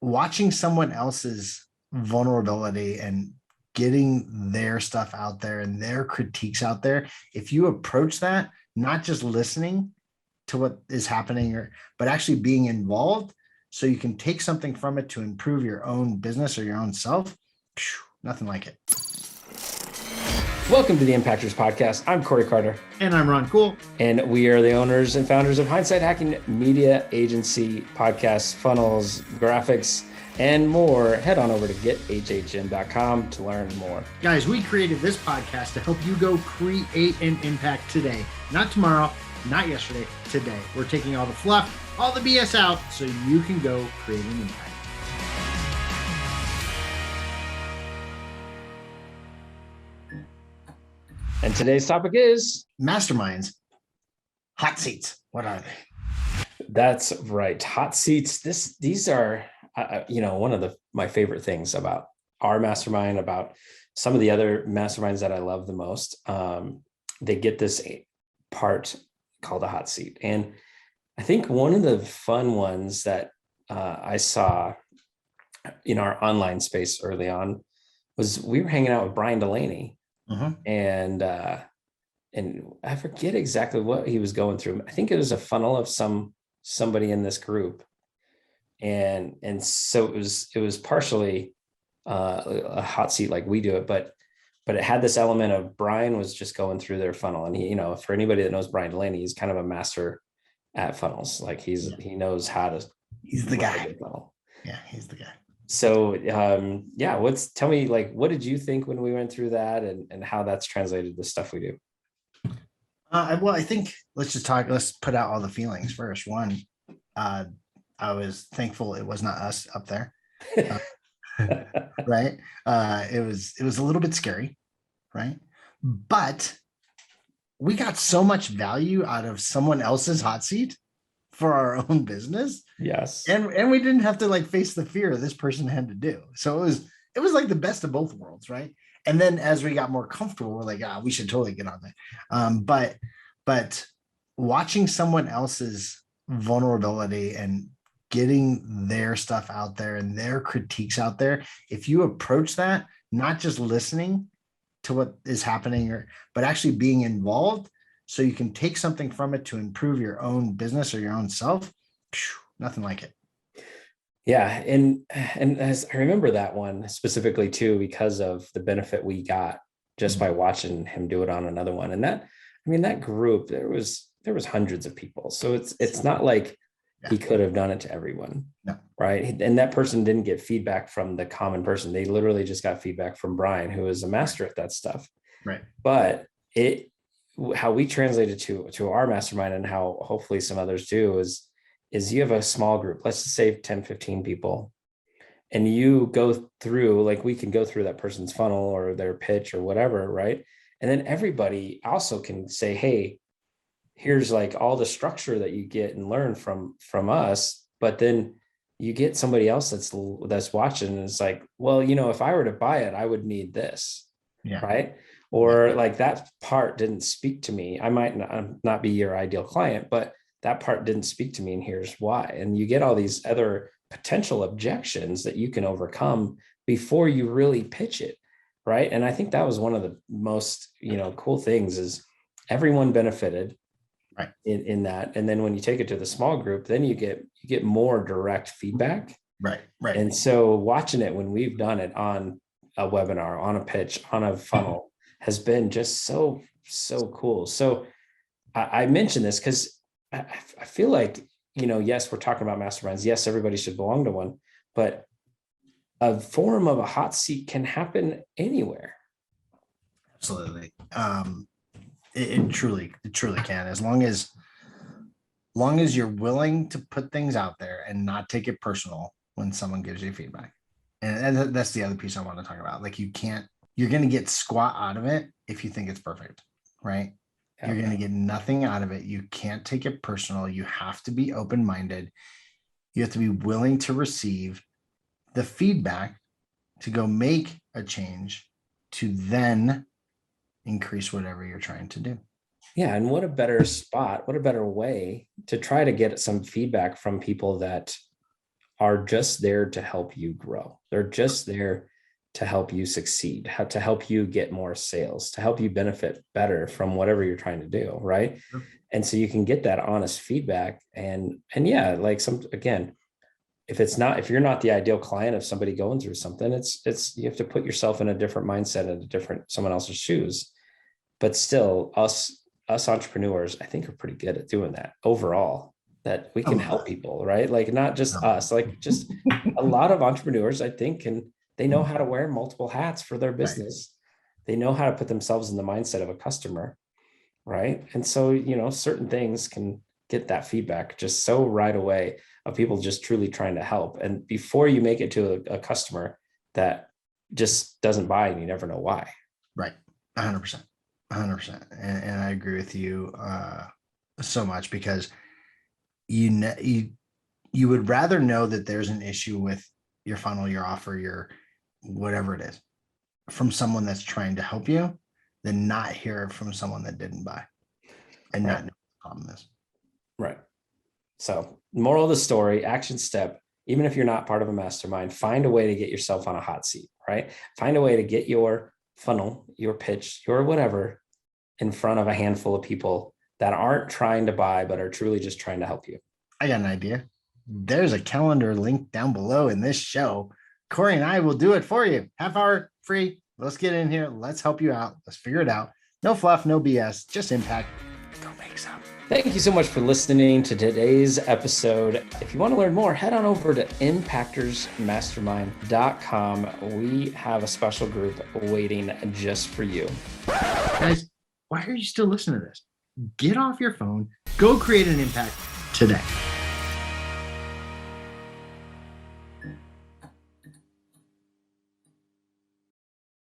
watching someone else's vulnerability and getting their stuff out there and their critiques out there, if you approach that, not just listening to what is happening, but actually being involved so you can take something from it to improve your own business or your own self, nothing like it. Welcome to the Impactors Podcast. I'm Corey Carter. And I'm Ron Cool. And we are the owners and founders of Hindsight HacKing Media, agency, podcasts, funnels, graphics, and more. Head on over to gethhm.com to learn more. Guys, we created this podcast to help you go create an impact today. Not tomorrow, not yesterday, today. We're taking all the fluff, all the BS out so you can go create an impact. And today's topic is masterminds. Hot seats. What are they? That's right. Hot seats. These are, one of my favorite things about our mastermind, about some of the other masterminds that I love the most. They get this part called a hot seat. And I think one of the fun ones that I saw in our online space early on was we were hanging out with Brian Delaney. Uh-huh. And I forget exactly what he was going through. I think it was a funnel of somebody in this group. And so it was partially a hot seat like we do it, but it had this element of Brian was just going through their funnel. And he, for anybody that knows Brian Delaney, he's kind of a master at funnels. Like he knows how to. He's the guy. Funnel. Yeah, he's the guy. So, tell me, like, what did you think when we went through that and how that's translated to stuff we do? Well, I think let's put out all the feelings first. One, I was thankful it was not us up there. Right. It was a little bit scary. Right. But we got so much value out of someone else's hot seat for our own business. Yes. And we didn't have to face the fear this person had to do. So it was like the best of both worlds, right? And then as we got more comfortable, we're like, we should totally get on that. But watching someone else's vulnerability and getting their stuff out there and their critiques out there, if you approach that, not just listening to what is happening, but actually being involved so you can take something from it to improve your own business or your own self, nothing like it. Yeah. And as I remember that one specifically too, because of the benefit we got just by watching him do it on another one. And that group, there was hundreds of people. So it's not like he could have done it to everyone. No. Right. And that person didn't get feedback from the common person. They literally just got feedback from Brian, who is a master at that stuff. Right. But how we translate it to our mastermind and how hopefully some others do is you have a small group, let's just say 10, 15 people, and you go through, like we can go through that person's funnel or their pitch or whatever, right? And then everybody also can say, hey, here's like all the structure that you get and learn from us. But then you get somebody else that's watching and it's like, well, if I were to buy it, I would need this. Yeah. Right. Or like that part didn't speak to me. I might not be your ideal client, but that part didn't speak to me. And here's why. And you get all these other potential objections that you can overcome before you really pitch it. Right. And I think that was one of the most, cool things is everyone benefited. Right. In that. And then when you take it to the small group, then you get more direct feedback. Right. And so watching it when we've done it on a webinar, on a pitch, on a funnel has been just so cool. So I mentioned this because I feel like, yes, we're talking about masterminds. Yes, everybody should belong to one, but a form of a hot seat can happen anywhere. Absolutely. It truly can, as long as you're willing to put things out there and not take it personal when someone gives you feedback. And that's the other piece I want to talk about. Like you're going to get squat out of it if you think it's perfect, right? Okay. You're going to get nothing out of it. You can't take it personal. You have to be open-minded. You have to be willing to receive the feedback to go make a change to then increase whatever you're trying to do. Yeah. And what a better spot, what a better way to try to get some feedback from people that are just there to help you grow. They're just there to help you succeed, to help you get more sales, to help you benefit better from whatever you're trying to do, right? Sure. And so you can get that honest feedback. And yeah, like again, if you're not the ideal client of somebody going through something, it's you have to put yourself in a different mindset in someone else's shoes. But still, us entrepreneurs, I think, are pretty good at doing that overall, that we can help people, right? Like not just us, like just a lot of entrepreneurs, I think, they know how to wear multiple hats for their business. Right. They know how to put themselves in the mindset of a customer, right? And so, certain things can get that feedback just so right away of people just truly trying to help. And before you make it to a customer that just doesn't buy, and you never know why. Right. 100%. 100%. And I agree with you so much, because you would rather know that there's an issue with your funnel, your offer, your whatever it is, from someone that's trying to help you than not hear it from someone that didn't buy and not know what the problem is. Right. So, moral of the story, action step, even if you're not part of a mastermind, find a way to get yourself on a hot seat, right? Find a way to get your funnel, your pitch, your whatever in front of a handful of people that aren't trying to buy, but are truly just trying to help you. I got an idea. There's a calendar link down below in this show. Corey and I will do it for you. Half hour free. Let's get in here. Let's help you out. Let's figure it out. No fluff, no BS, just impact. Go make some. Thank you so much for listening to today's episode. If you want to learn more, head on over to impactorsmastermind.com. We have a special group waiting just for you. Guys, why are you still listening to this? Get off your phone. Go create an impact today.